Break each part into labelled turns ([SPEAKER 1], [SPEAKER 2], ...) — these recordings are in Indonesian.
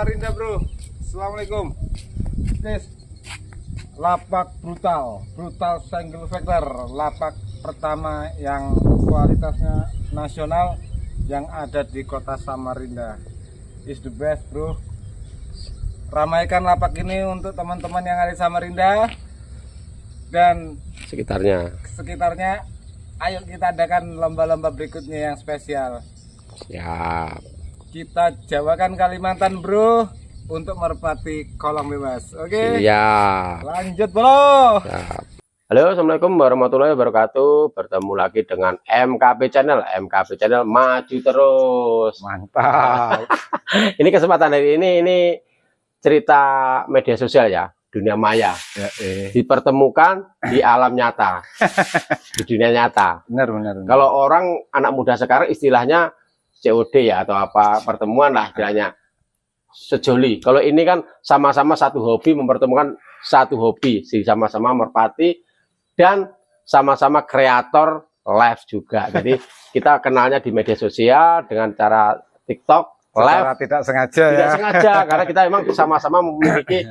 [SPEAKER 1] Samarinda bro. Assalamualaikum. Guys, lapak brutal single factor, lapak pertama yang kualitasnya nasional yang ada di kota Samarinda. Is the best bro. Ramaikan lapak ini untuk teman-teman yang ada di Samarinda dan sekitarnya. Ayo kita adakan lomba-lomba berikutnya yang spesial.
[SPEAKER 2] Siap.
[SPEAKER 1] Kita jawakan Kalimantan bro, untuk merpati kolong bebas. Oke.
[SPEAKER 2] Iya.
[SPEAKER 1] Lanjut bro.
[SPEAKER 2] Siap. Halo, assalamualaikum warahmatullahi wabarakatuh. Bertemu lagi dengan MKP Channel. MKP Channel maju terus.
[SPEAKER 1] Mantap.
[SPEAKER 2] Ini kesempatan hari ini cerita media sosial ya, dunia maya. Dipertemukan di alam nyata, di dunia nyata.
[SPEAKER 1] Benar.
[SPEAKER 2] Kalau orang anak muda sekarang istilahnya COD ya atau apa, pertemuan lah istilahnya, sejoli. Kalau ini kan sama-sama satu hobi, mempertemukan satu hobi, sama-sama merpati dan sama-sama kreator live juga. Jadi kita kenalnya di media sosial dengan cara TikTok live.
[SPEAKER 1] Tidak sengaja
[SPEAKER 2] Karena kita memang sama-sama memiliki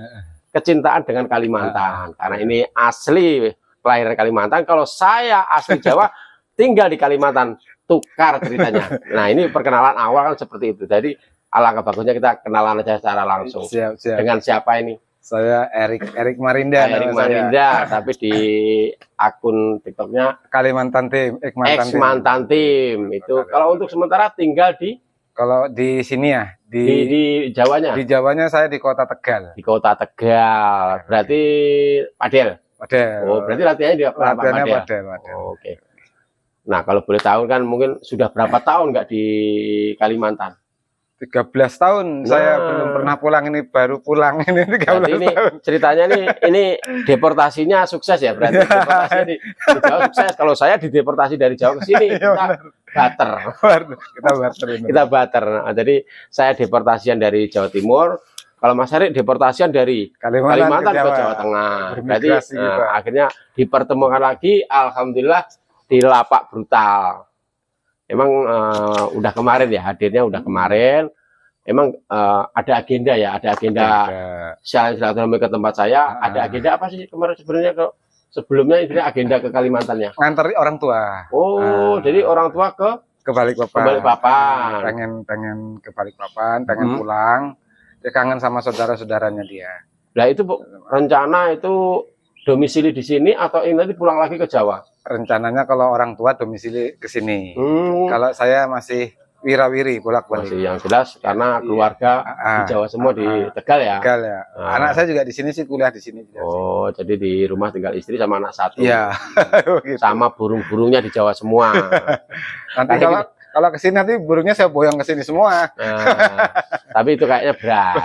[SPEAKER 2] kecintaan dengan Kalimantan. Karena ini asli kelahiran Kalimantan. Kalau saya asli Jawa, tinggal di Kalimantan. Tukar ceritanya. Nah, ini perkenalan awal kan seperti itu. Jadi alangkah bagusnya kita kenalan aja secara langsung.
[SPEAKER 1] Siap.
[SPEAKER 2] Dengan siapa ini?
[SPEAKER 1] Saya Erik Marinda.
[SPEAKER 2] Erik Marinda, tapi di akun TikToknya
[SPEAKER 1] Kalimantan Tim.
[SPEAKER 2] Mantan Tim. Itu kalau untuk sementara tinggal di.
[SPEAKER 1] Kalau di sini ya,
[SPEAKER 2] di Jawanya.
[SPEAKER 1] Di Jawanya saya di Kota Tegal.
[SPEAKER 2] Di Kota Tegal. Berarti Padel. Oh, berarti latihannya di
[SPEAKER 1] Padel.
[SPEAKER 2] Oke. Nah, kalau boleh tahu kan mungkin sudah berapa tahun nggak di Kalimantan?
[SPEAKER 1] 13 tahun saya belum pernah pulang, ini baru pulang ini 13 tahun.
[SPEAKER 2] Ceritanya ini deportasinya sukses ya, berarti deportasi di Jawa sukses. Kalau saya dideportasi dari Jawa ke sini kita bater. Nah, jadi saya deportasian dari Jawa Timur. Kalau Mas Erik deportasian dari Kalimantan ke Jawa Tengah. Berarti akhirnya dipertemukan lagi, alhamdulillah di lapak brutal. Emang udah kemarin ya, hadirnya udah kemarin. Emang ada agenda ya, ada agenda silaturahmi ke tempat saya. Ada agenda apa sih kemarin sebenarnya? Sebelumnya ini agenda ke Kalimantannya.
[SPEAKER 1] Nganter orang tua.
[SPEAKER 2] Oh, jadi orang tua ke Balikpapan.
[SPEAKER 1] Pengen ke Balikpapan, pengen pulang. Dia kangen sama saudara-saudaranya dia.
[SPEAKER 2] Nah itu rencana itu domisili di sini atau ini nanti pulang lagi ke Jawa?
[SPEAKER 1] Rencananya kalau orang tua domisili ke sini. Kalau saya masih wirawiri bolak-balik.
[SPEAKER 2] Masih yang jelas karena keluarga di Jawa semua di Tegal ya.
[SPEAKER 1] Tegal ya. Anak saya juga di sini sih, kuliah di sini.
[SPEAKER 2] Oh, jadi di rumah tinggal istri sama anak satu.
[SPEAKER 1] Iya.
[SPEAKER 2] Sama burung-burungnya di Jawa semua.
[SPEAKER 1] Nanti kalau ke sini nanti burungnya saya boyong ke sini semua.
[SPEAKER 2] Tapi itu kayaknya berat.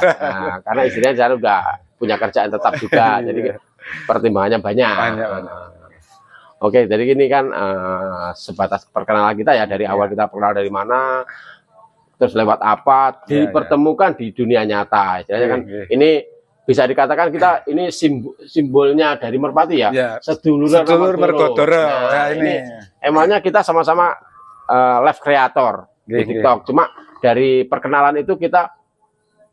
[SPEAKER 2] Karena istrinya saya udah punya kerjaan tetap juga. Jadi pertimbangannya banyak. Oke, jadi ini kan sebatas perkenalan kita ya, dari awal kita kenal dari mana, terus lewat apa, dipertemukan di dunia nyata. Istilahnya kan ini bisa dikatakan kita ini simbolnya dari merpati ya. Sedulur
[SPEAKER 1] mergodoro.
[SPEAKER 2] Nah, ini emangnya kita sama-sama live creator di TikTok. Cuma dari perkenalan itu kita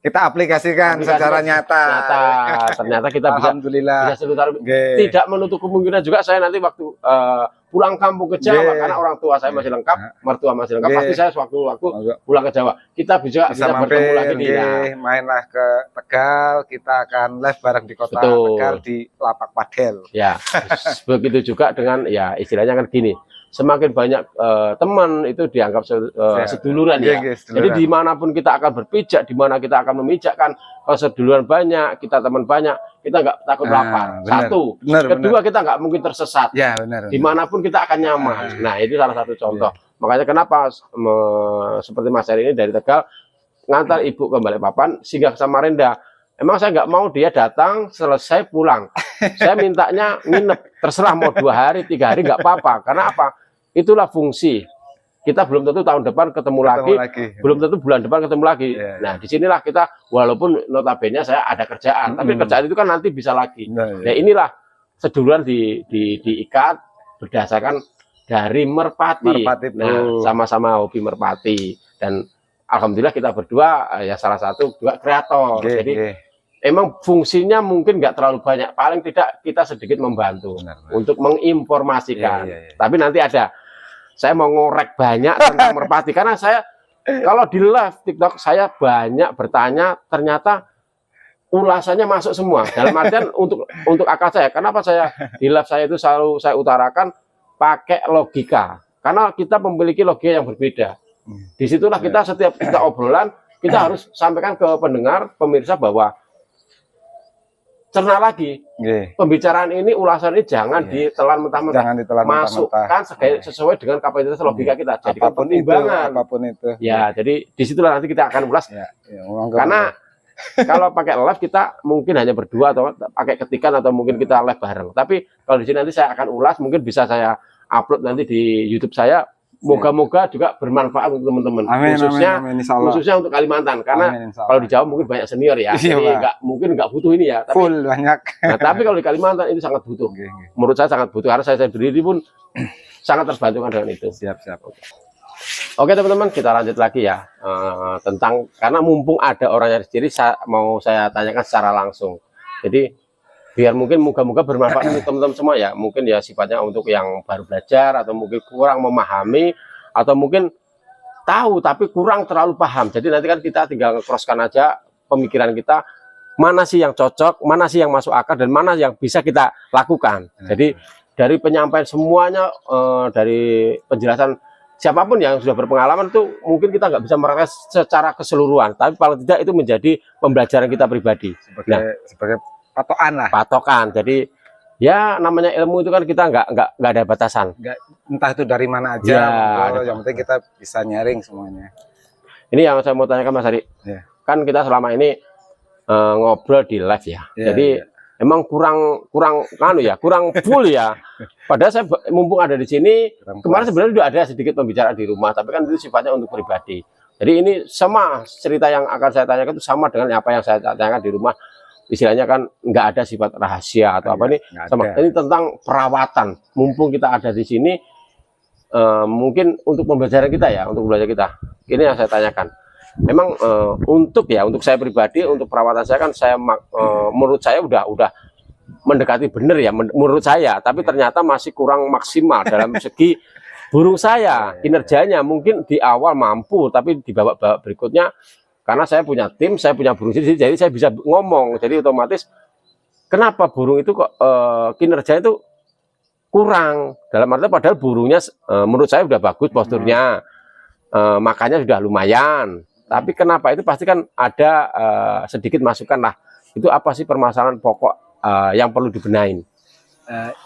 [SPEAKER 1] aplikasikan secara nyata.
[SPEAKER 2] Ternyata kita bisa selutar. Tidak menutup kemungkinan juga saya nanti waktu pulang kampung ke Jawa, karena orang tua saya masih lengkap, mertua masih lengkap, pasti saya sewaktu-waktu pulang ke Jawa. Kita bisa bertemu lagi di
[SPEAKER 1] mainlah ke Tegal, kita akan live bareng di kota Tegal di lapak padel. Ya,
[SPEAKER 2] begitu juga dengan ya istilahnya kan gini. Semakin banyak teman itu dianggap seduluran ya. Jadi dimanapun kita akan berpijak, dimana kita akan memijakkan, kalau seduluran banyak, kita teman banyak, kita nggak takut lapar. Satu. Kedua, kita nggak mungkin tersesat.
[SPEAKER 1] Ya,
[SPEAKER 2] dimanapun kita akan nyaman. Nah, itu salah satu contoh. Makanya kenapa seperti Mas Erik ini dari Tegal ngantar ibu ke Balikpapan singgah ke Samarinda. Emang saya nggak mau dia datang selesai pulang. Saya mintanya nginep, terserah mau 2 hari, 3 hari nggak apa-apa. Karena apa? Itulah fungsi. Kita belum tentu tahun depan ketemu lagi, belum tentu bulan depan ketemu lagi. Nah, disinilah kita, walaupun notabene saya ada kerjaan, tapi kerjaan itu kan nanti bisa lagi. Nah, inilah seduluran diikat berdasarkan dari merpati. Nah, sama-sama hobi merpati dan alhamdulillah kita berdua ya salah satu juga kreator. Jadi emang fungsinya mungkin nggak terlalu banyak, paling tidak kita sedikit membantu untuk menginformasikan. Tapi nanti saya mau ngorek banyak tentang merpati karena saya kalau di live TikTok saya banyak bertanya, ternyata ulasannya masuk semua. Dalam artian untuk akal saya, kenapa saya di live saya itu selalu saya utarakan pakai logika, karena kita memiliki logika yang berbeda. Disitulah kita setiap kita obrolan kita harus sampaikan ke pendengar, pemirsa bahwa cerna lagi pembicaraan ini, ulasan ini jangan ditelan mentah-mentah, masukkan sesuai dengan kapasitas logika kita, jadi pertimbangan
[SPEAKER 1] apapun itu.
[SPEAKER 2] Ya, jadi disitulah nanti kita akan ulas. Karena kalau pakai live kita mungkin hanya berdua atau pakai ketikan atau mungkin kita live bareng. Tapi kalau di sini nanti saya akan ulas, mungkin bisa saya upload nanti di YouTube saya. Moga-moga juga bermanfaat untuk teman-teman, khususnya untuk Kalimantan, karena kalau di Jawa mungkin banyak senior ya, jadi mungkin nggak butuh ini ya, tapi
[SPEAKER 1] full banyak.
[SPEAKER 2] Nah, tapi kalau di Kalimantan itu sangat butuh. Menurut saya sangat butuh, karena saya sendiri pun sangat terbantu dengan itu.
[SPEAKER 1] Siap.
[SPEAKER 2] Oke teman-teman, kita lanjut lagi ya tentang, karena mumpung ada orangnya sendiri, mau saya tanyakan secara langsung. Jadi biar mungkin moga-moga bermanfaat untuk teman-teman semua ya, mungkin ya sifatnya untuk yang baru belajar atau mungkin kurang memahami atau mungkin tahu tapi kurang terlalu paham. Jadi nanti kan kita tinggal crosskan aja pemikiran kita, mana sih yang cocok, mana sih yang masuk akal, dan mana yang bisa kita lakukan. Jadi dari penyampaian semuanya, dari penjelasan siapapun yang sudah berpengalaman itu mungkin kita nggak bisa merangkai secara keseluruhan, tapi paling tidak itu menjadi pembelajaran kita pribadi.
[SPEAKER 1] Sebagai patokan lah.
[SPEAKER 2] Patokan. Jadi ya namanya ilmu itu kan kita nggak ada batasan.
[SPEAKER 1] Entah itu dari mana aja. Yang penting kita bisa nyaring semuanya.
[SPEAKER 2] Ini yang saya mau tanyakan Mas Ari. Kan kita selama ini ngobrol di live ya. Jadi emang kurang full ya. Padahal saya mumpung ada di sini, kemarin sebenarnya sudah ada sedikit pembicaraan di rumah, tapi kan itu sifatnya untuk pribadi. Jadi ini sama cerita yang akan saya tanyakan itu sama dengan apa yang saya tanyakan di rumah. Istilahnya kan nggak ada sifat rahasia atau apa, ini sama. Ini tentang perawatan. Mumpung kita ada di sini, mungkin untuk pembelajaran kita ya, untuk belajar kita. Ini yang saya tanyakan. Memang untuk saya pribadi, untuk perawatan saya kan menurut saya udah mendekati benar ya, menurut saya. Tapi ternyata masih kurang maksimal dalam segi burung saya. Kinerjanya mungkin di awal mampu, tapi di babak berikutnya, karena saya punya tim, saya punya burung sendiri, jadi saya bisa ngomong. Jadi otomatis kenapa burung itu kok kinerja itu kurang, dalam arti padahal burungnya menurut saya udah bagus posturnya, makannya sudah lumayan, tapi kenapa itu pasti kan ada sedikit masukan lah. Itu apa sih permasalahan pokok yang perlu dibenahin?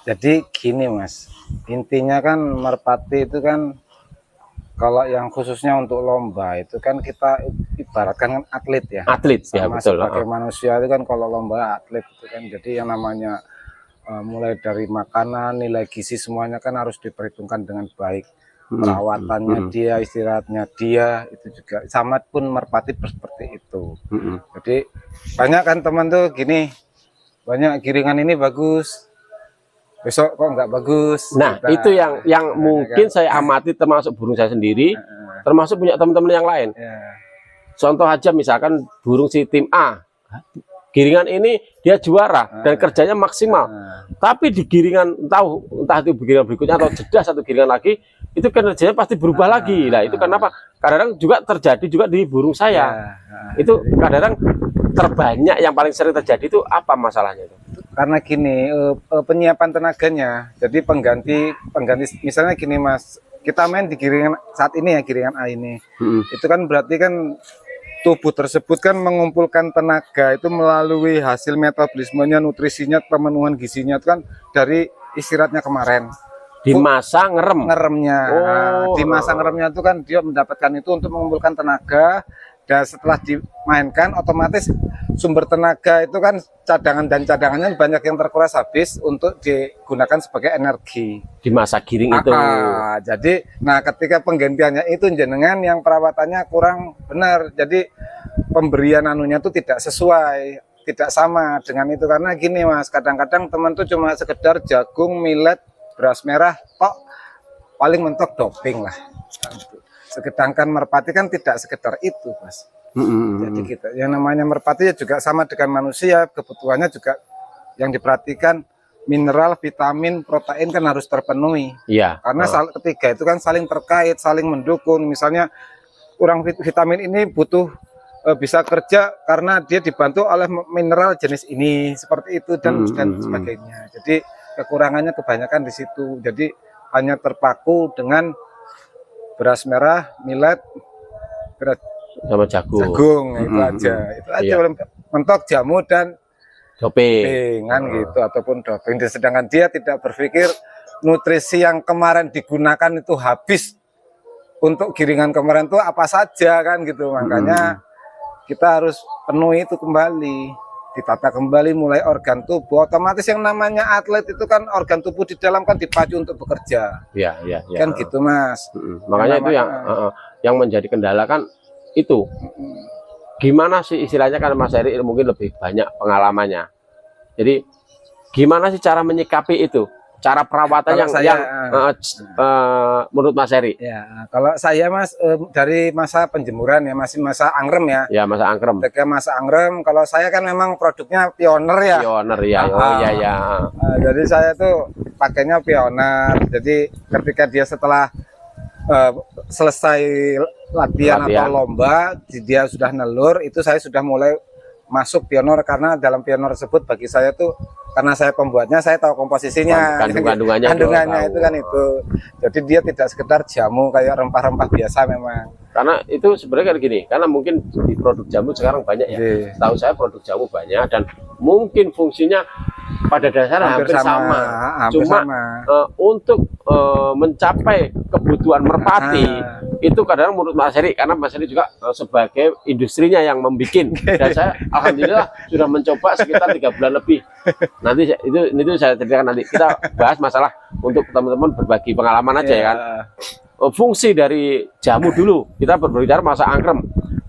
[SPEAKER 1] Jadi gini Mas, intinya kan merpati itu kan, kalau yang khususnya untuk lomba itu kan kita ibaratkan kan atlet ya.
[SPEAKER 2] Atlet ya, betul.
[SPEAKER 1] Sebagai manusia itu kan kalau lomba atlet itu kan, jadi yang namanya mulai dari makanan, nilai gizi semuanya kan harus diperhitungkan dengan baik. Perawatannya dia, istirahatnya dia, itu juga sama pun merpati seperti itu. Jadi banyak kan teman tuh gini, banyak giringan ini bagus, besok kok nggak bagus.
[SPEAKER 2] Nah itu yang mungkin saya amati, termasuk burung saya sendiri, termasuk punya teman-teman yang lain. Contoh aja misalkan burung si tim A, giringan ini dia juara dan kerjanya maksimal, tapi di giringan entah itu giringan berikutnya atau jeda satu giringan lagi, itu kerjanya pasti berubah lagi. Nah itu kenapa? Kadang-kadang juga terjadi juga di burung saya. Itu kadang-kadang terbanyak yang paling sering terjadi itu apa masalahnya itu?
[SPEAKER 1] Karena gini, penyiapan tenaganya, jadi pengganti misalnya gini Mas, kita main di giringan saat ini ya, giringan A ini, itu kan berarti kan tubuh tersebut kan mengumpulkan tenaga itu melalui hasil metabolismenya, nutrisinya, pemenuhan gizinya itu kan dari istirahatnya kemarin.
[SPEAKER 2] Di masa
[SPEAKER 1] ngeremnya, di masa ngeremnya itu kan dia mendapatkan itu untuk mengumpulkan tenaga. Dan setelah dimainkan, otomatis sumber tenaga itu kan cadangannya banyak yang terkuras habis untuk digunakan sebagai energi
[SPEAKER 2] di masa giring itu.
[SPEAKER 1] Jadi, nah ketika penggantiannya itu jenengan yang perawatannya kurang benar, jadi pemberian anunya itu tidak sesuai, tidak sama dengan itu. Karena gini Mas, kadang-kadang teman tuh cuma sekedar jagung, millet, beras merah, tok paling mentok doping lah. Sedangkan merpati kan tidak sekedar itu, Mas. Jadi kita yang namanya merpati ya juga sama dengan manusia, kebutuhannya juga yang diperhatikan mineral, vitamin, protein kan harus terpenuhi.
[SPEAKER 2] Iya.
[SPEAKER 1] Karena ketiga itu kan saling terkait, saling mendukung. Misalnya kurang vitamin ini butuh bisa kerja karena dia dibantu oleh mineral jenis ini, seperti itu dan sebagainya. Jadi kekurangannya kebanyakan di situ. Jadi hanya terpaku dengan beras merah, millet, beras
[SPEAKER 2] sama jagung.
[SPEAKER 1] Jagung itu aja. Itu aja mentok jamu dan doping kan gitu, ataupun doping. Sedangkan dia tidak berpikir nutrisi yang kemarin digunakan itu habis untuk giringan kemarin itu apa saja kan gitu. Makanya kita harus penuhi itu kembali, ditata kembali mulai organ tubuh. Otomatis yang namanya atlet itu kan organ tubuh di dalam kan dipacu untuk bekerja.
[SPEAKER 2] Iya.
[SPEAKER 1] Kan gitu, Mas.
[SPEAKER 2] Makanya itu yang menjadi kendala kan itu. Gimana sih istilahnya, kan Mas Heri mungkin lebih banyak pengalamannya. Jadi gimana sih cara menyikapi itu? Cara perawatan yang menurut Mas Heri?
[SPEAKER 1] Ya, kalau saya, Mas, dari masa penjemuran ya, masih masa angrem ya.
[SPEAKER 2] Ya, masa angrem.
[SPEAKER 1] Ketika masa angrem, kalau saya kan memang produknya pioner ya.
[SPEAKER 2] Pioner ya. Oh iya.
[SPEAKER 1] Jadi saya tuh pakainya pioner. Jadi ketika dia setelah selesai latihan atau lomba, dia sudah nelur, itu saya sudah mulai masuk pionor, karena dalam pionor tersebut bagi saya tuh, karena saya pembuatnya, saya tahu komposisinya,
[SPEAKER 2] kandungannya
[SPEAKER 1] itu kan itu. Jadi dia tidak sekedar jamu kayak rempah-rempah biasa memang.
[SPEAKER 2] Karena itu sebenarnya kan gini, karena mungkin di produk jamu sekarang banyak ya. Tahu saya produk jamu banyak dan mungkin fungsinya pada dasarnya hampir sama. Cuma untuk mencapai kebutuhan merpati itu kadang menurut Mas Heri, karena Mas Heri juga sebagai industrinya yang membuat, dan saya alhamdulillah sudah mencoba sekitar 3 bulan lebih. Nanti itu saya ceritakan, nanti kita bahas masalah untuk teman-teman berbagi pengalaman aja ya kan. Fungsi dari jamu dulu, kita berbicara masa angrem.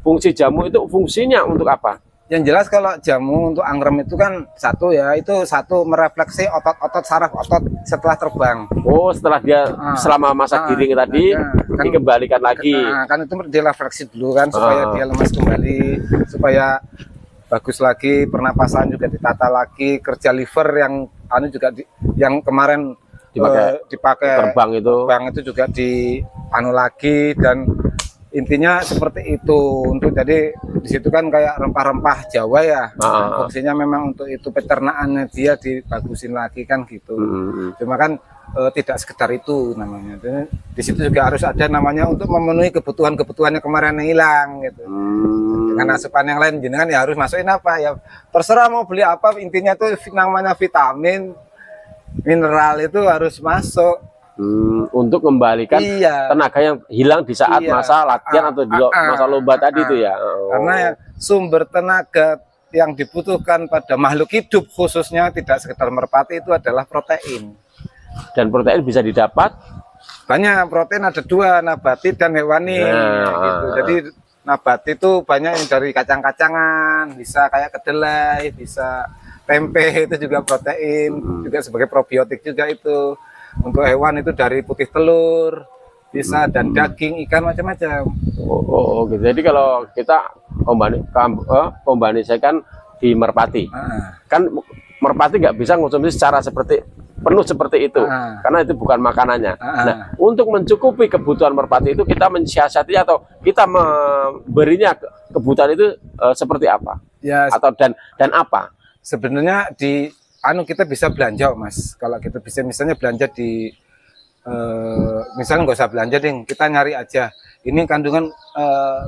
[SPEAKER 2] Fungsi jamu itu fungsinya untuk apa?
[SPEAKER 1] Yang jelas kalau jamu untuk angrem itu kan satu ya, itu satu merefleksi otot-otot saraf otot setelah terbang.
[SPEAKER 2] Oh, setelah dia selama masa giring tadi dikembalikan lagi.
[SPEAKER 1] Kan itu direfleksi dulu kan, supaya dia lemas kembali, supaya bagus lagi, pernapasan juga ditata lagi, kerja liver yang juga yang kemarin dipakai terbang itu juga lagi, dan intinya seperti itu. Untuk jadi di situ kan kayak rempah-rempah Jawa ya, fungsinya memang untuk itu, peternakannya dia dibagusin lagi kan gitu. Cuma kan tidak sekedar itu namanya. Di situ juga harus ada namanya untuk memenuhi kebutuhannya kemarin yang hilang gitu. Dengan asupan yang lain jenengan ya harus masukin apa ya, terserah mau beli apa, intinya tuh namanya vitamin, mineral itu harus masuk
[SPEAKER 2] untuk kembalikan tenaga yang hilang di saat masa latihan atau di masa lomba tadi itu ya.
[SPEAKER 1] Karena sumber tenaga yang dibutuhkan pada makhluk hidup khususnya tidak sekedar merpati itu adalah protein.
[SPEAKER 2] Dan protein bisa didapat
[SPEAKER 1] banyak. Protein ada dua, nabati dan hewani gitu. Jadi nabati itu banyak yang dari kacang-kacangan, bisa kayak kedelai, bisa tempe, itu juga protein, juga sebagai probiotik juga itu. Untuk hewan itu dari putih telur, bisa, dan daging, ikan, macam-macam.
[SPEAKER 2] Gitu. Jadi kalau kita membandingkan di merpati, kan merpati nggak bisa konsumsi secara penuh seperti itu, karena itu bukan makanannya. Nah, untuk mencukupi kebutuhan merpati itu kita mensiasati atau kita memberinya kebutuhan itu seperti apa?
[SPEAKER 1] Ya,
[SPEAKER 2] atau dan apa?
[SPEAKER 1] Sebenarnya kita bisa belanja, Mas. Kalau kita bisa misalnya belanja di misalnya nggak usah belanja deh, kita nyari aja. Ini kandungan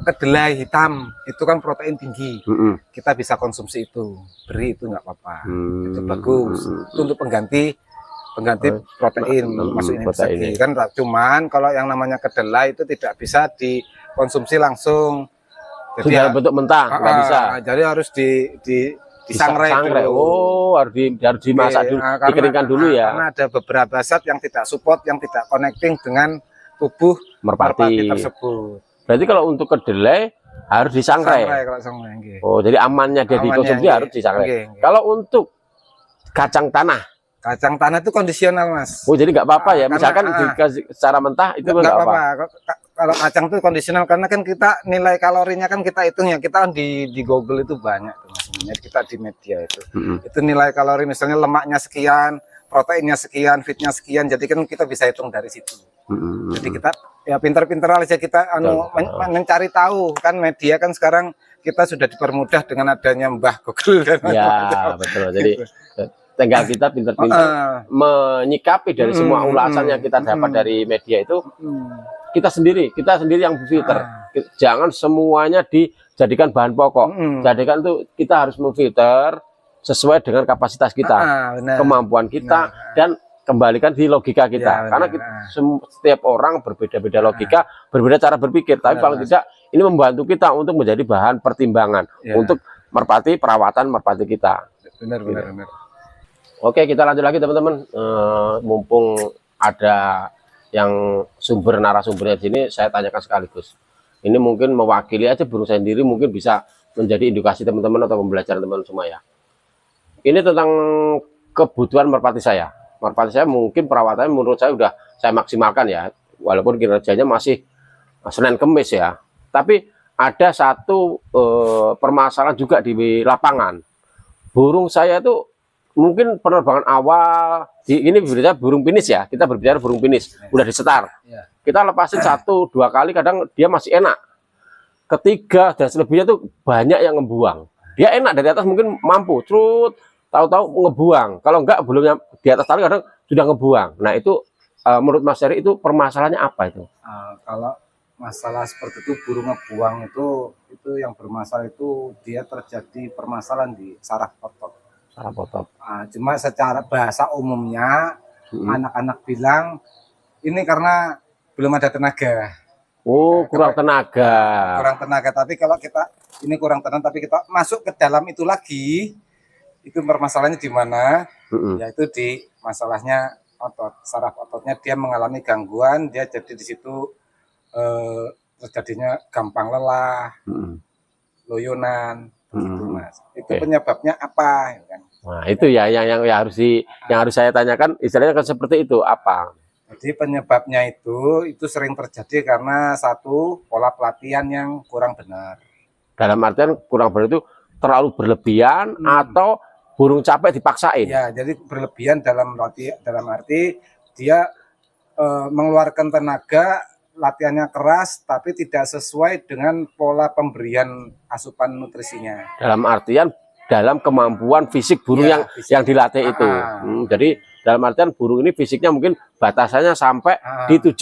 [SPEAKER 1] kedelai hitam, itu kan protein tinggi. Kita bisa konsumsi itu, beri itu nggak apa-apa. Itu bagus. Itu untuk pengganti protein, maksudnya protein kan. Cuman kalau yang namanya kedelai itu tidak bisa dikonsumsi langsung. Jadi
[SPEAKER 2] dalam bentuk mentah nggak bisa.
[SPEAKER 1] Jadi harus disangrai dulu.
[SPEAKER 2] Harus dimasak dulu, dikeringkan dulu ya.
[SPEAKER 1] Karena ada beberapa zat yang tidak support, yang tidak connecting dengan tubuh merpati tersebut.
[SPEAKER 2] Berarti kalau untuk kedelai harus disangrai. Oh, jadi amannya dia dikonsumsi harus disangrai. Kalau untuk kacang tanah itu
[SPEAKER 1] kondisional, Mas.
[SPEAKER 2] Oh, jadi nggak apa-apa ya. Misalkan secara mentah itu nggak apa-apa.
[SPEAKER 1] kalau kacang itu kondisional karena kan kita nilai kalorinya kan kita hitung ya, kita di Google itu banyak tuh Mas. Jadi kita di media itu nilai kalori misalnya lemaknya sekian, proteinnya sekian, fitnya sekian, jadi kan kita bisa hitung dari situ. Jadi kita ya pinter-pinter aja kita mencari tahu kan, media kan sekarang kita sudah dipermudah dengan adanya Mbah Google kan.
[SPEAKER 2] Ya betul. Jadi tinggal kita pinter-pinter menyikapi dari semua ulasan yang kita dapat dari media itu. Kita sendiri yang filter. Jangan semuanya dijadikan bahan pokok. Jadikan tuh kita harus memfilter sesuai dengan kapasitas kita, kemampuan kita, dan kembalikan di logika kita. Karena setiap orang berbeda-beda logika, berbeda cara berpikir. Tapi paling tidak ini membantu kita untuk menjadi bahan pertimbangan untuk perawatan merpati kita.
[SPEAKER 1] Benar.
[SPEAKER 2] Oke, kita lanjut lagi teman-teman. Mumpung ada yang narasumbernya di sini, saya tanyakan sekaligus. Ini mungkin mewakili aja burung saya sendiri, mungkin bisa menjadi edukasi teman-teman atau pembelajaran teman-teman semua ya. Ini tentang kebutuhan merpati saya. Merpati saya mungkin perawatannya menurut saya udah saya maksimalkan ya, walaupun kinerjanya masih Senin Kemis ya. Tapi ada satu permasalahan juga di lapangan. Burung saya itu mungkin penerbangan awal, ini berbicara burung pinis ya, kita berbicara burung pinis, udah disetar. Kita lepasin 1-2 kali, kadang dia masih enak. Ketiga dan selebihnya tuh banyak yang ngebuang. Dia enak dari atas mungkin mampu, tahu-tahu ngebuang. Kalau enggak belum di atas tali kadang sudah ngebuang. Nah itu menurut Mas Heri itu permasalahannya apa itu?
[SPEAKER 1] Kalau masalah seperti itu burung ngebuang itu yang bermasalah itu dia terjadi permasalahan di saraf otot. Cuma secara bahasa umumnya anak-anak bilang ini karena belum ada tenaga.
[SPEAKER 2] Kurang tenaga.
[SPEAKER 1] Tapi kalau kita ini kurang tenaga, tapi kita masuk ke dalam itu lagi, itu permasalahannya di mana? Yaitu di masalahnya otot, saraf ototnya dia mengalami gangguan, dia jadi di situ terjadinya gampang lelah, loyonan. Gitu, Mas. Itu penyebabnya apa? Kan?
[SPEAKER 2] Nah, itu ya yang harus saya tanyakan, istilahnya kan seperti itu apa?
[SPEAKER 1] Jadi penyebabnya itu sering terjadi karena satu pola pelatihan yang kurang benar.
[SPEAKER 2] Dalam artian kurang benar itu terlalu berlebihan atau burung capek dipaksain?
[SPEAKER 1] Ya, jadi berlebihan dalam arti dia mengeluarkan tenaga, latihannya keras tapi tidak sesuai dengan pola pemberian asupan nutrisinya.
[SPEAKER 2] Dalam artian dalam kemampuan fisik burung yang dilatih itu. Jadi dalam artian burung ini fisiknya mungkin batasannya sampai di 7.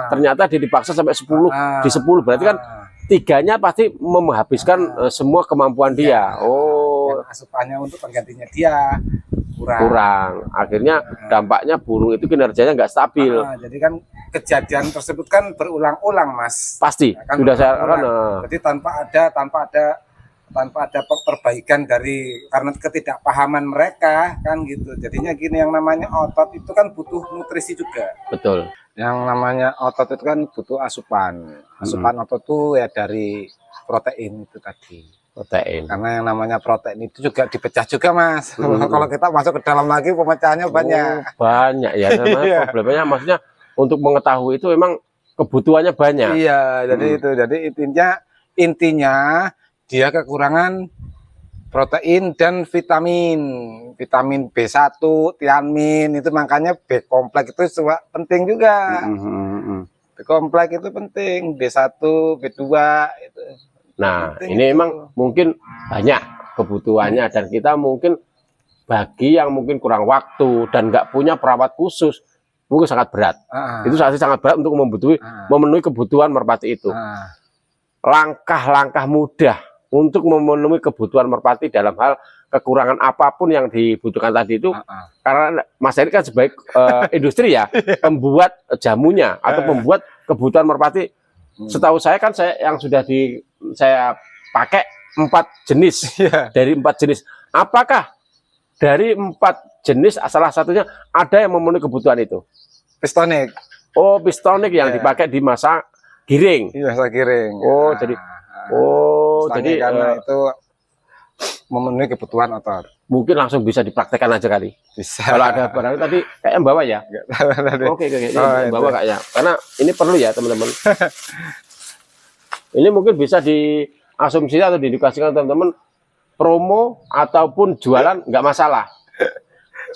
[SPEAKER 2] Ternyata dia dipaksa sampai 10, di 10. Berarti kan tiganya pasti menghabiskan semua kemampuan dia.
[SPEAKER 1] Dan asupannya untuk penggantinya dia kurang.
[SPEAKER 2] Akhirnya dampaknya burung itu kinerjanya nggak stabil.
[SPEAKER 1] Jadi kan kejadian tersebut kan berulang-ulang, Mas.
[SPEAKER 2] Pasti.
[SPEAKER 1] Kan
[SPEAKER 2] sudah saya
[SPEAKER 1] jadi tanpa ada perbaikan karena ketidakpahaman mereka kan gitu. Jadinya gini, yang namanya otot itu kan butuh nutrisi juga.
[SPEAKER 2] Betul.
[SPEAKER 1] Yang namanya otot itu kan butuh asupan. Asupan otot itu ya dari protein itu tadi.
[SPEAKER 2] Protein.
[SPEAKER 1] Karena yang namanya protein itu juga dipecah juga, Mas. Kalau kita masuk ke dalam lagi pemecahannya banyak.
[SPEAKER 2] Banyak ya, problemnya maksudnya untuk mengetahui itu memang kebutuhannya banyak.
[SPEAKER 1] Iya, jadi intinya dia kekurangan protein dan vitamin B1, tiamin, itu makanya B kompleks itu penting juga. B kompleks itu penting, B1, B2 itu.
[SPEAKER 2] Nah, ini memang mungkin banyak kebutuhannya, dan kita mungkin bagi yang mungkin kurang waktu dan nggak punya perawat khusus, mungkin sangat berat. Itu sangat berat untuk memenuhi kebutuhan merpati itu. Langkah-langkah mudah untuk memenuhi kebutuhan merpati dalam hal kekurangan apapun yang dibutuhkan tadi itu, karena Mas Heri kan sebagai industri ya, pembuat jamunya atau pembuat kebutuhan merpati. Setahu saya kan yang sudah saya pakai 4 jenis dari 4 jenis. Apakah dari 4 jenis salah satunya ada yang memenuhi kebutuhan itu?
[SPEAKER 1] Pistonik.
[SPEAKER 2] Oh, pistonik yang dipakai di masa giring.
[SPEAKER 1] Iya, masa giring.
[SPEAKER 2] Oh, jadi
[SPEAKER 1] karena itu memenuhi kebutuhan otot.
[SPEAKER 2] Mungkin langsung bisa dipraktekkan aja kali.
[SPEAKER 1] Bisa.
[SPEAKER 2] Kalau ada barang tadi kayak bawa ya. Oke, ini bawa kayaknya. Karena ini perlu ya teman-teman. Ini mungkin bisa diasumsi atau diedukasikan teman-teman, promo ataupun jualan nggak masalah.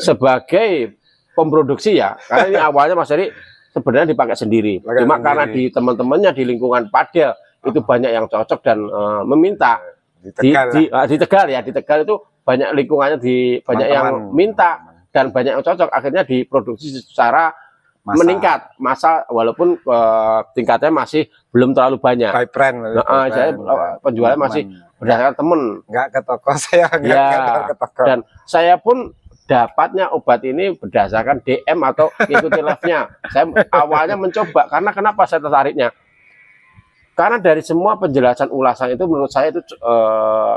[SPEAKER 2] Sebagai pemproduksi ya, karena ini awalnya Mas Heri sebenarnya dipakai sendiri. Cuma karena di teman-temannya di lingkungan Padel itu banyak yang cocok dan meminta. Di Tegal ya, di Tegal itu banyak lingkungannya banyak yang minta dan banyak yang cocok, akhirnya diproduksi secara meningkat masa walaupun tingkatnya masih belum terlalu banyak. Saya penjualnya masih berdasarkan temen,
[SPEAKER 1] nggak ke toko saya,
[SPEAKER 2] ya, ke toko. Dan saya pun dapatnya obat ini berdasarkan DM atau ikuti live-nya. Saya awalnya mencoba karena kenapa saya tertariknya? Karena dari semua penjelasan ulasan itu menurut saya itu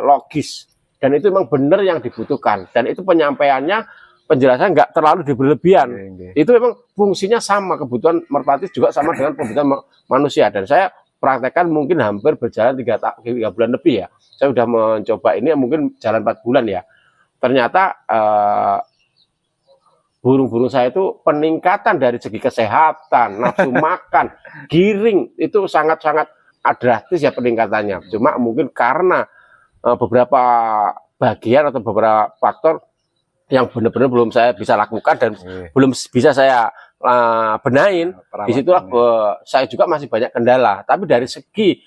[SPEAKER 2] logis dan itu memang benar yang dibutuhkan, dan itu penyampaiannya penjelasan nggak terlalu berlebihan. Itu memang fungsinya sama, kebutuhan merpati juga sama dengan kebutuhan manusia, dan saya praktekkan mungkin hampir berjalan 3 bulan lebih ya. Saya sudah mencoba ini mungkin jalan 4 bulan ya. Ternyata burung-burung saya itu peningkatan dari segi kesehatan, nafsu makan, giring itu sangat-sangat drastis ya peningkatannya. Cuma mungkin karena beberapa bagian atau beberapa faktor yang benar-benar belum saya bisa lakukan dan belum bisa saya benahin. Disitulah saya juga masih banyak kendala. Tapi dari segi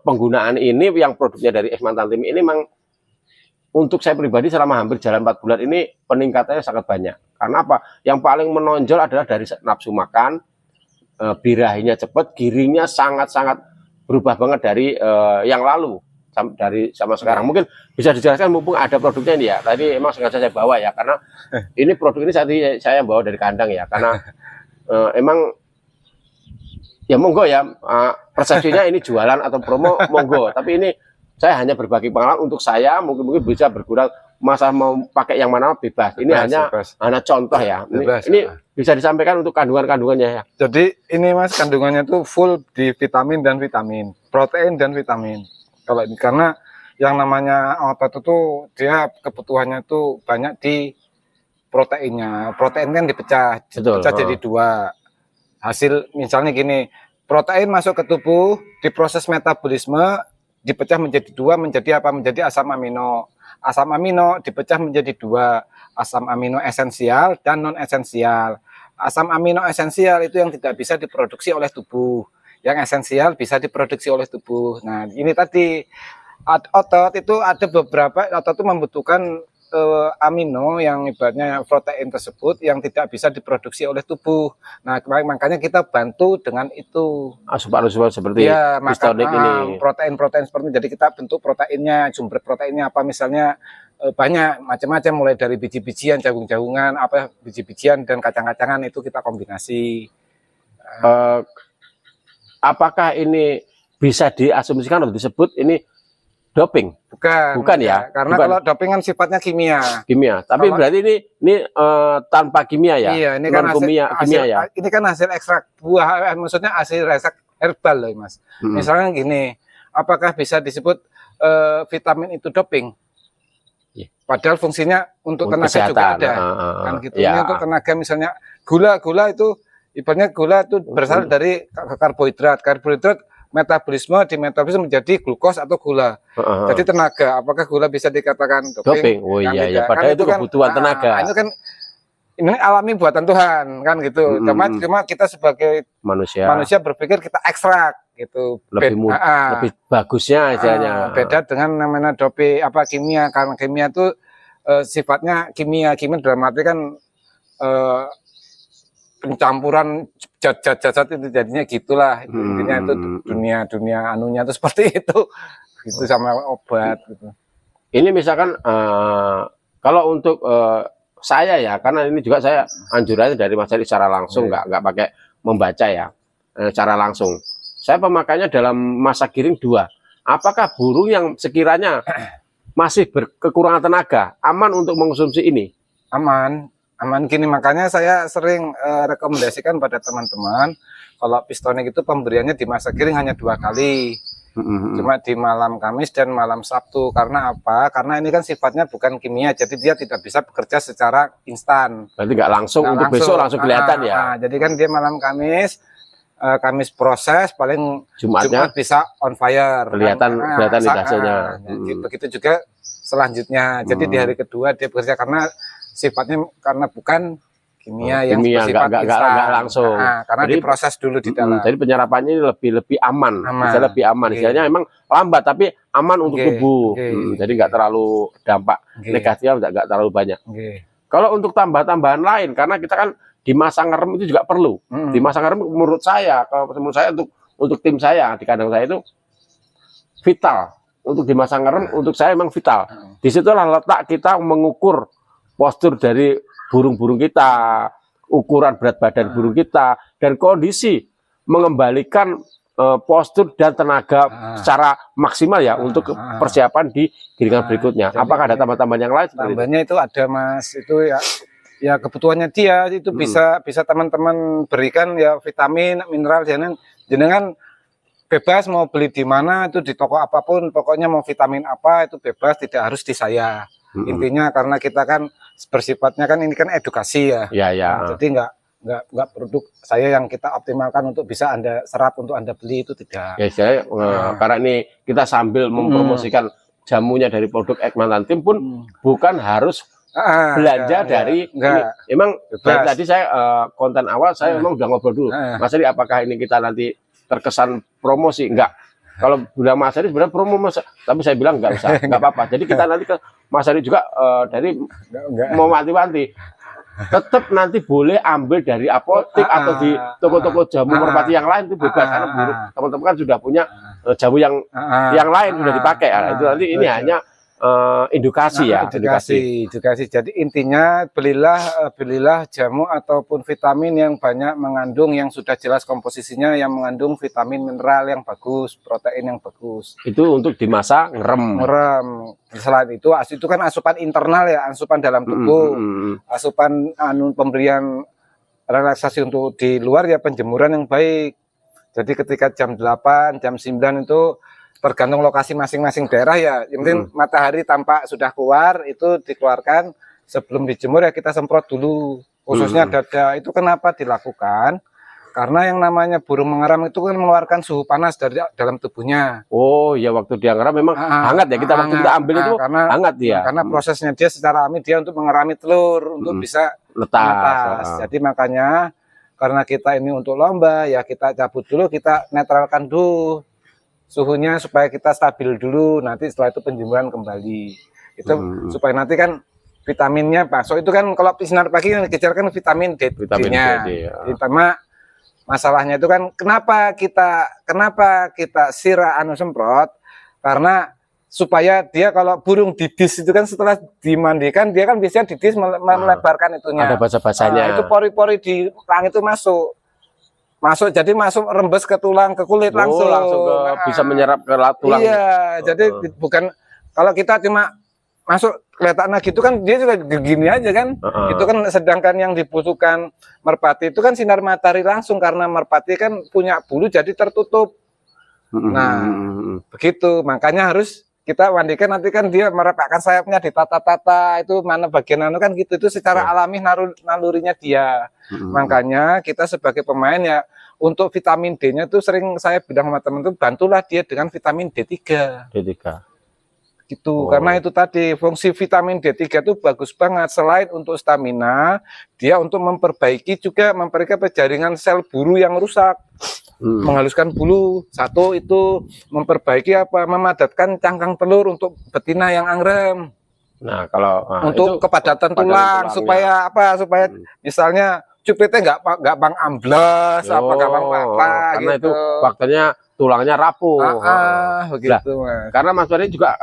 [SPEAKER 2] penggunaan ini, yang produknya dari Es Mantan Tim ini memang untuk saya pribadi selama hampir jalan 4 bulan ini peningkatannya sangat banyak. Karena apa? Yang paling menonjol adalah dari nafsu makan, birahinya cepat, giringnya sangat-sangat berubah banget dari yang lalu sama sekarang. Mungkin bisa dijelaskan mumpung ada produknya ini ya. Tadi emang sengaja saya bawa ya, karena ini produk ini saya bawa dari kandang ya, karena emang ya monggo ya, persepsinya ini jualan atau promo monggo, tapi ini saya hanya berbagi pengalaman untuk saya, mungkin bisa berkurang, masa mau pakai yang mana bebas. Ini bebas. hanya contoh ya. Ini bisa disampaikan untuk kandungan-kandungannya ya.
[SPEAKER 1] Jadi ini Mas, kandungannya tuh full di vitamin dan vitamin, protein dan vitamin. Kalau ini karena yang namanya otot itu dia kebutuhannya tuh banyak di proteinnya. Protein kan dipecah jadi 2. Hasil misalnya gini, protein masuk ke tubuh, diproses metabolisme, dipecah menjadi 2, menjadi apa? Menjadi asam amino. Asam amino dipecah menjadi 2, asam amino esensial dan non esensial. Asam amino esensial itu yang tidak bisa diproduksi oleh tubuh, yang esensial bisa diproduksi oleh tubuh. Nah, ini tadi otot itu ada beberapa otot itu membutuhkan amino yang ibaratnya protein tersebut yang tidak bisa diproduksi oleh tubuh. Nah, makanya kita bantu dengan itu.
[SPEAKER 2] Asupan-asupan seperti
[SPEAKER 1] ya,
[SPEAKER 2] ini.
[SPEAKER 1] Protein-protein seperti itu. Jadi kita bentuk proteinnya, sumber proteinnya apa misalnya banyak macam-macam, mulai dari biji-bijian, jagung-jagungan, apa biji-bijian dan kacang-kacangan itu kita kombinasi.
[SPEAKER 2] Apakah ini bisa diasumsikan atau disebut ini doping? Bukan ya,
[SPEAKER 1] karena kalau doping kan sifatnya kimia.
[SPEAKER 2] Tapi berarti ini tanpa kimia ya?
[SPEAKER 1] Iya, ini kan
[SPEAKER 2] kimia ya.
[SPEAKER 1] Ini kan hasil ekstrak buah, maksudnya hasil ekstrak herbal loh Mas. Misalnya gini, apakah bisa disebut vitamin itu doping? Padahal fungsinya untuk tenaga kesehatan juga ada, kan gitu. Ya. Ini untuk tenaga, misalnya gula itu, ibaratnya gula itu berasal dari karbohidrat. Karbohidrat metabolisme menjadi glukos atau gula. Jadi tenaga, apakah gula bisa dikatakan doping?
[SPEAKER 2] Oh iya, ya. Padahal kan itu kebutuhan tenaga.
[SPEAKER 1] Itu kan ini alami buatan Tuhan, kan gitu. Cuma kita sebagai manusia berpikir kita ekstrak gitu.
[SPEAKER 2] Lebih bagusnya istilahnya.
[SPEAKER 1] Beda dengan namanya doping apa kimia, karena kimia itu sifatnya kimia dalam arti kan pencampuran zat-zat itu jadinya gitulah. Intinya itu dunia anunya itu seperti itu. Gitu sama obat gitu.
[SPEAKER 2] Ini misalkan kalau untuk saya ya, karena ini juga saya anjurannya dari Mas Heri secara langsung, nggak pakai membaca ya, secara langsung. Saya pemakainya dalam masa giring 2. Apakah burung yang sekiranya masih berkekurangan tenaga aman untuk mengkonsumsi ini?
[SPEAKER 1] Aman gini, makanya saya sering rekomendasikan pada teman-teman kalau pistonik itu pemberiannya di masa giring hanya 2 kali. Cuma di malam Kamis dan malam Sabtu. Karena apa? Karena ini kan sifatnya bukan kimia, jadi dia tidak bisa bekerja secara instan.
[SPEAKER 2] Berarti nggak langsung untuk besok langsung kelihatan ya.
[SPEAKER 1] Jadi kan dia malam Kamis, Kamis proses, paling
[SPEAKER 2] Jumatnya
[SPEAKER 1] Jumat bisa on fire.
[SPEAKER 2] kelihatan itu hasilnya.
[SPEAKER 1] Begitu juga selanjutnya. Jadi di hari kedua dia bekerja karena sifatnya karena bukan kimia yang bersifat
[SPEAKER 2] nggak langsung.
[SPEAKER 1] Karena
[SPEAKER 2] jadi,
[SPEAKER 1] diproses dulu di dalam.
[SPEAKER 2] Jadi penyerapannya ini lebih aman. Bisa lebih aman. Istilahnya memang lambat tapi aman untuk tubuh. Jadi nggak terlalu dampak negatifnya nggak terlalu banyak. Kalau untuk tambahan-tambahan lain, karena kita kan di masa ngerem itu juga perlu. Di masa ngerem menurut saya, kalau menurut saya untuk tim saya di kandang saya itu vital. Untuk di masa ngerem untuk saya memang vital. Disitulah letak kita mengukur postur dari burung-burung kita, ukuran berat badan burung kita, dan kondisi mengembalikan postur dan tenaga secara maksimal ya untuk persiapan di giringan berikutnya. Apakah ada tambahan-tambahan yang lain?
[SPEAKER 1] Tambahnya itu ada Mas, itu ya kebutuhannya dia itu bisa teman-teman berikan ya vitamin, mineral, jenengan bebas mau beli di mana itu di toko apapun, pokoknya mau vitamin apa itu bebas, tidak harus di saya. Intinya karena kita kan bersifatnya kan ini kan edukasi ya. Nah, jadi nggak produk saya yang kita optimalkan untuk bisa Anda serap untuk Anda beli itu tidak.
[SPEAKER 2] Ya saya karena ini kita sambil mempromosikan jamunya dari produk Ekmantan Tim pun bukan harus belanja dari ini. Emang dari tadi saya konten awal saya memang udah ngobrol dulu. Mas Ari, apakah ini kita nanti terkesan promosi? Enggak. Kalau bilang Mas Ari sebenarnya promo tapi saya bilang enggak usah, enggak apa-apa. Jadi kita nanti ke Mas Ari juga dari mau wanti-wanti. Tetap nanti boleh ambil dari apotek atau di toko-toko jamu merpati yang lain itu bebas karena teman-teman kan sudah punya jamu yang lain sudah dipakai. Itu nanti ini hanya edukasi ya,
[SPEAKER 1] edukasi. Jadi intinya belilah jamu ataupun vitamin yang banyak mengandung, yang sudah jelas komposisinya, yang mengandung vitamin mineral yang bagus, protein yang bagus.
[SPEAKER 2] Itu untuk di masa ngerem.
[SPEAKER 1] Selain itu kan asupan internal ya, asupan dalam tubuh, asupan pemberian relaksasi untuk di luar ya penjemuran yang baik. Jadi ketika jam 8, jam 9 itu tergantung lokasi masing-masing daerah ya. Yang penting matahari tampak sudah keluar itu dikeluarkan, sebelum dijemur ya kita semprot dulu. Khususnya dada itu kenapa dilakukan? Karena yang namanya burung mengeram itu kan mengeluarkan suhu panas dari dalam tubuhnya.
[SPEAKER 2] Oh ya, waktu dia ngeram memang hangat ya, waktu kita ambil itu karena, hangat dia.
[SPEAKER 1] Karena prosesnya dia secara alami dia untuk mengerami telur untuk bisa netas. Jadi makanya karena kita ini untuk lomba ya kita cabut dulu, kita netralkan dulu suhunya supaya kita stabil dulu, nanti setelah itu penjemuran kembali itu supaya nanti kan vitaminnya masuk. Itu kan kalau sinar pagi yang dikejar kan vitamin D-nya. Terutama masalahnya itu kan kenapa kita semprot, karena supaya dia kalau burung didis itu kan setelah dimandikan dia kan biasanya didis melebarkan itunya.
[SPEAKER 2] Ada basa-basanya.
[SPEAKER 1] Itu pori-pori di langit itu masuk jadi masuk rembes ke tulang, ke kulit langsung
[SPEAKER 2] bisa menyerap ke tulang.
[SPEAKER 1] Iya, jadi bukan kalau kita cuma masuk kelihatannya gitu kan dia juga gini aja kan. Itu kan sedangkan yang dibutuhkan merpati itu kan sinar matahari langsung, karena merpati kan punya bulu jadi tertutup. Nah, begitu makanya harus kita mandikan, nanti kan dia merepakkan sayapnya ditata-tata itu mana bagian kan gitu, itu secara alami nalurinya dia. Makanya kita sebagai pemain ya untuk vitamin D-nya itu sering saya bilang sama teman itu bantulah dia dengan vitamin D3 gitu. Karena itu tadi fungsi vitamin D3 itu bagus banget, selain untuk stamina dia untuk memperbaiki juga jaringan sel bulu yang rusak. Menghaluskan bulu, satu itu memperbaiki memadatkan cangkang telur untuk betina yang angrem.
[SPEAKER 2] Nah, kalau
[SPEAKER 1] untuk kepadatan tulang supaya misalnya cupitnya nggak bang ambles gampang
[SPEAKER 2] karena
[SPEAKER 1] gitu.
[SPEAKER 2] Itu faktornya tulangnya rapuh.
[SPEAKER 1] Begitu Mas.
[SPEAKER 2] Karena Mas Ari juga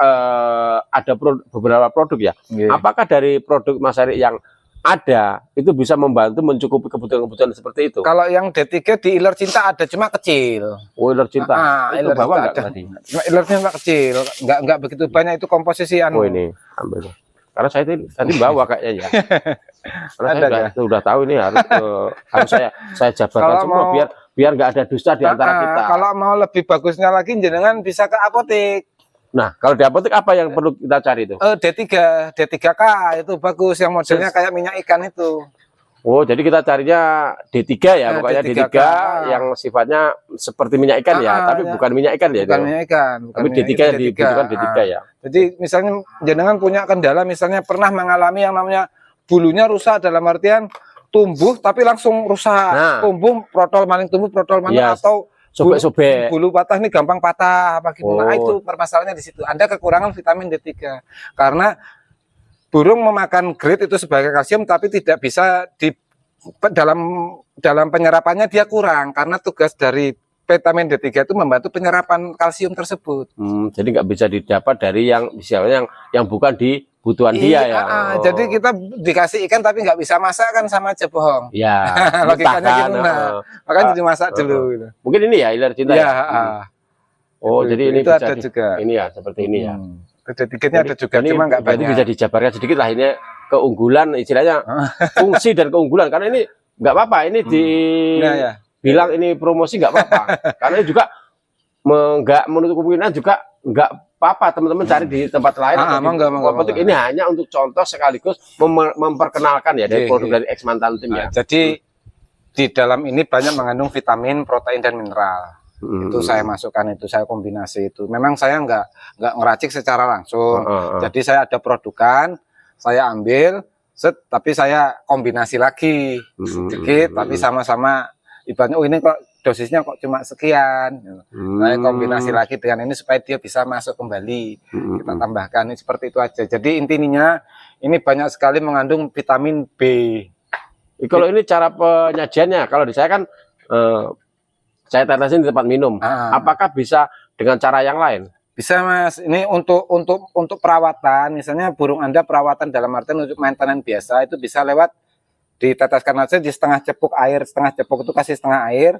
[SPEAKER 2] ada beberapa produk ya. Apakah dari produk Mas Ari yang ada itu bisa membantu mencukupi kebutuhan-kebutuhan seperti itu?
[SPEAKER 1] Kalau yang D3 di Iler Cinta ada, cuma kecil.
[SPEAKER 2] Oh, Iler Cinta. Itu bawa nggak tadi?
[SPEAKER 1] Iler Cinta kecil, nggak begitu banyak itu komposisi
[SPEAKER 2] Oh, ini ambil. Karena saya tadi bawa kayaknya ya. Karena saya sudah tahu ini harus saya jabarkan semua biar nggak ada dusta di antara kita.
[SPEAKER 1] Kalau mau lebih bagusnya lagi jenengan bisa ke apotek.
[SPEAKER 2] Nah, kalau di apotek apa yang perlu kita cari itu?
[SPEAKER 1] D3K itu bagus, yang modelnya kayak minyak ikan itu.
[SPEAKER 2] Oh, jadi kita carinya D3 ya, pokoknya D3 yang sifatnya seperti minyak ikan ya, tapi bukan minyak ikan ya.
[SPEAKER 1] Bukan minyak ikan,
[SPEAKER 2] tapi D3 yang dibutuhkan D3 ya.
[SPEAKER 1] Jadi misalnya jenengan punya kendala, misalnya pernah mengalami yang namanya bulunya rusak, dalam artian tumbuh tapi langsung rusak, tumbuh protol maning atau
[SPEAKER 2] sobek-sobek,
[SPEAKER 1] bulu patah ini gampang patah apa gimana. Itu permasalahannya di situ. Anda kekurangan vitamin D3 karena burung memakan grade itu sebagai kalsium, tapi tidak bisa dalam penyerapannya dia kurang karena tugas dari vitamin D3 itu membantu penyerapan kalsium tersebut.
[SPEAKER 2] Jadi nggak bisa didapat dari yang misalnya yang bukan dibutuhan dia ya.
[SPEAKER 1] Jadi kita dikasih ikan tapi nggak bisa masak kan, sama aja bohong.
[SPEAKER 2] Ya.
[SPEAKER 1] Logikanya gimana? Makanya dimasak dulu. Gitu.
[SPEAKER 2] Mungkin ini ya iler cinta ya. Oh, jadi ini
[SPEAKER 1] itu
[SPEAKER 2] bisa
[SPEAKER 1] ada juga.
[SPEAKER 2] Ini ya seperti ini ya.
[SPEAKER 1] D3-nya ada juga, cuma nggak banyak.
[SPEAKER 2] Bisa dijabarkan sedikit lah ini keunggulan, istilahnya fungsi dan keunggulan, karena ini nggak apa-apa ini bilang ini promosi nggak apa-apa, karena ini juga nggak menutup kemungkinan juga nggak apa-apa teman-teman cari di tempat lain. Ini hanya untuk contoh sekaligus memperkenalkan ya dari produk dari X-Mantan Team ya.
[SPEAKER 1] Jadi di dalam ini banyak mengandung vitamin, protein dan mineral. Itu saya masukkan, itu saya kombinasi itu. Memang saya nggak ngeracik secara langsung. Jadi saya ada produkan, saya ambil, tapi saya kombinasi lagi sedikit, tapi sama-sama. Ibaratnya, oh ini kok dosisnya kok cuma sekian. Saya kombinasi lagi dengan ini supaya dia bisa masuk kembali. Kita tambahkan ini seperti itu aja. Jadi intinya ini banyak sekali mengandung vitamin B.
[SPEAKER 2] Kalau ini cara penyajiannya, kalau di saya kan saya tetesin di tempat minum. Apakah bisa dengan cara yang lain?
[SPEAKER 1] Bisa Mas. Ini untuk perawatan, misalnya burung Anda perawatan dalam artian untuk maintenance biasa itu bisa lewat diteteskan aja di setengah cepuk air, setengah cepuk itu kasih setengah air,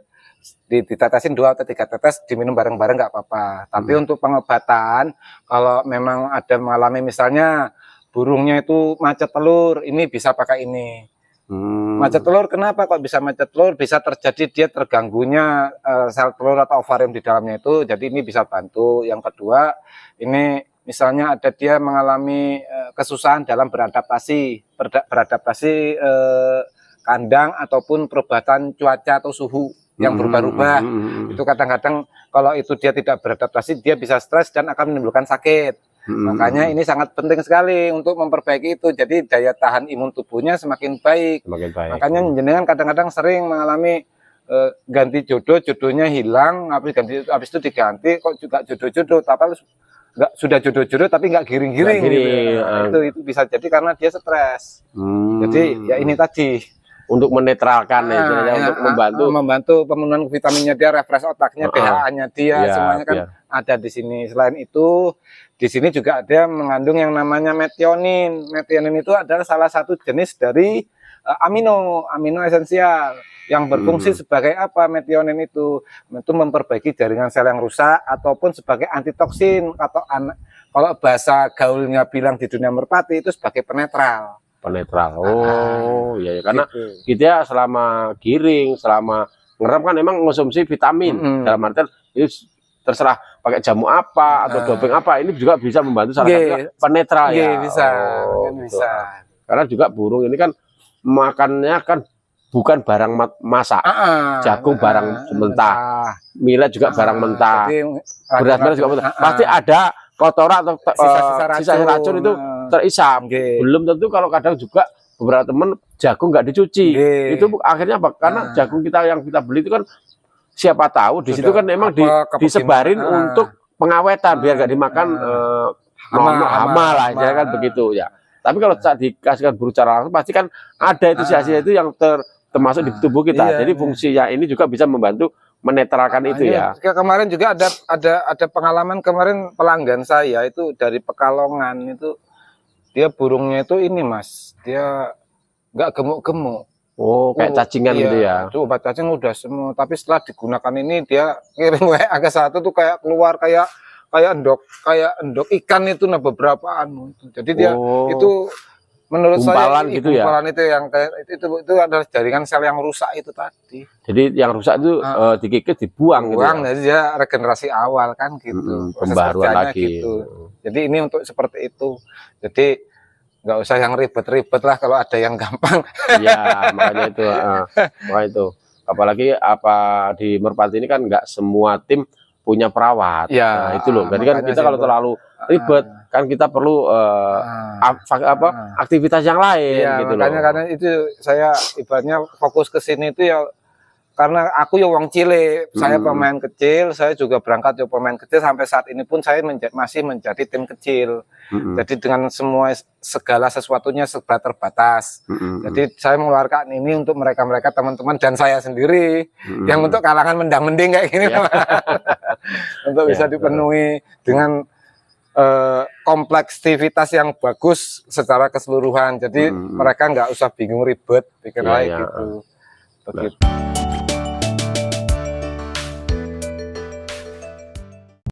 [SPEAKER 1] ditetesin 2 atau 3 tetes, diminum bareng-bareng nggak apa-apa. Tapi untuk pengobatan, kalau memang ada mengalami misalnya burungnya itu macet telur, ini bisa pakai ini. Macet telur, kenapa kok bisa macet telur? Bisa terjadi dia terganggunya sel telur atau ovarium di dalamnya itu, jadi ini bisa bantu. Yang kedua, ini misalnya ada dia mengalami kesusahan dalam beradaptasi kandang ataupun perubahan cuaca atau suhu yang berubah-ubah. Itu kadang-kadang kalau itu dia tidak beradaptasi, dia bisa stres dan akan menimbulkan sakit. Makanya ini sangat penting sekali untuk memperbaiki itu. Jadi daya tahan imun tubuhnya semakin baik. Makanya jenengan kadang-kadang sering mengalami ganti jodohnya hilang, habis itu diganti kok juga jodoh-jodoh, tapi nggak sudah jodoh-jodoh tapi nggak giring-giring. Gitu. Itu bisa jadi karena dia stres. Jadi ya ini tadi.
[SPEAKER 2] Untuk menetralkan untuk
[SPEAKER 1] membantu pemenuhan vitaminnya dia, refresh otaknya, DHA-nya dia, semuanya kan ada di sini. Selain itu, di sini juga ada mengandung yang namanya metionin. Metionin itu adalah salah satu jenis dari amino esensial yang berfungsi sebagai apa? Metionin itu memperbaiki jaringan sel yang rusak ataupun sebagai antitoksin, atau kalau bahasa gaulnya bilang di dunia merpati itu sebagai penetral.
[SPEAKER 2] Oh iya, karena kita selama giring, selama ngerem kan emang konsumsi vitamin. Dalam artian itu terserah pakai jamu apa atau doping apa, ini juga bisa membantu salah satu penetral ya.
[SPEAKER 1] Bisa.
[SPEAKER 2] Karena juga burung ini kan makannya kan bukan barang masak, jagung barang mentah, millet juga barang mentah, beras juga mentah. Pasti ada kotoran atau sisa racun itu terisap. Belum tentu kalau kadang juga beberapa teman jagung nggak dicuci. Itu akhirnya apa? Karena jagung yang kita beli itu kan siapa tahu di situ kan memang disebarin untuk pengawetan biar nggak dimakan hama lah, ya kan begitu ya. Tapi kalau dikasihkan burung secara langsung pasti kan ada itu sisa-sisa itu yang termasuk di tubuh kita. Jadi fungsinya ini juga bisa membantu menetralkan itu ya.
[SPEAKER 1] Kemarin juga ada pengalaman kemarin pelanggan saya itu dari Pekalongan itu, dia burungnya itu ini Mas, dia nggak gemuk-gemuk.
[SPEAKER 2] Oh, kayak cacingan gitu ya.
[SPEAKER 1] Itu obat cacing udah semua, tapi setelah digunakan ini dia kirim WA ke satu tuh kayak keluar kayak endok ikan itu beberapa anu. Jadi dia itu menurut
[SPEAKER 2] gumpalan
[SPEAKER 1] saya
[SPEAKER 2] gitu ya.
[SPEAKER 1] gumpalan itu yang kayak itu adalah jaringan sel yang rusak itu tadi.
[SPEAKER 2] Jadi yang rusak itu dikikis dibuang gitu
[SPEAKER 1] Buang,
[SPEAKER 2] ya.
[SPEAKER 1] jadi dia regenerasi awal kan gitu. Proses
[SPEAKER 2] Pembaruan
[SPEAKER 1] kerjanya
[SPEAKER 2] lagi.
[SPEAKER 1] gitu. Jadi ini untuk seperti itu. Jadi nggak usah yang ribet-ribet lah kalau ada yang gampang.
[SPEAKER 2] Iya, makanya itu. Makanya itu. Apalagi apa di Merpati ini kan nggak semua tim punya perawat.
[SPEAKER 1] Ya,
[SPEAKER 2] Nah, itu loh. Jadi kan
[SPEAKER 1] makanya
[SPEAKER 2] kita
[SPEAKER 1] sih,
[SPEAKER 2] kalau
[SPEAKER 1] Bro.
[SPEAKER 2] terlalu ribet, kan kita perlu aktivitas yang lain
[SPEAKER 1] Iya,
[SPEAKER 2] gitu
[SPEAKER 1] makanya
[SPEAKER 2] loh.
[SPEAKER 1] karena itu saya ibaratnya fokus ke sini itu ya karena aku ya wong cilik, saya pemain kecil, saya juga berangkat ya pemain kecil sampai saat ini pun saya masih menjadi tim kecil. Jadi dengan semua segala sesuatunya serba terbatas. Jadi saya mengeluarkan ini untuk mereka-mereka teman-teman dan saya sendiri yang untuk kalangan mendang-mending kayak gini, untuk bisa dipenuhi dengan kompleksivitas yang bagus secara keseluruhan. Jadi mereka nggak usah bingung ribet, pikir aja gitu. Begitu.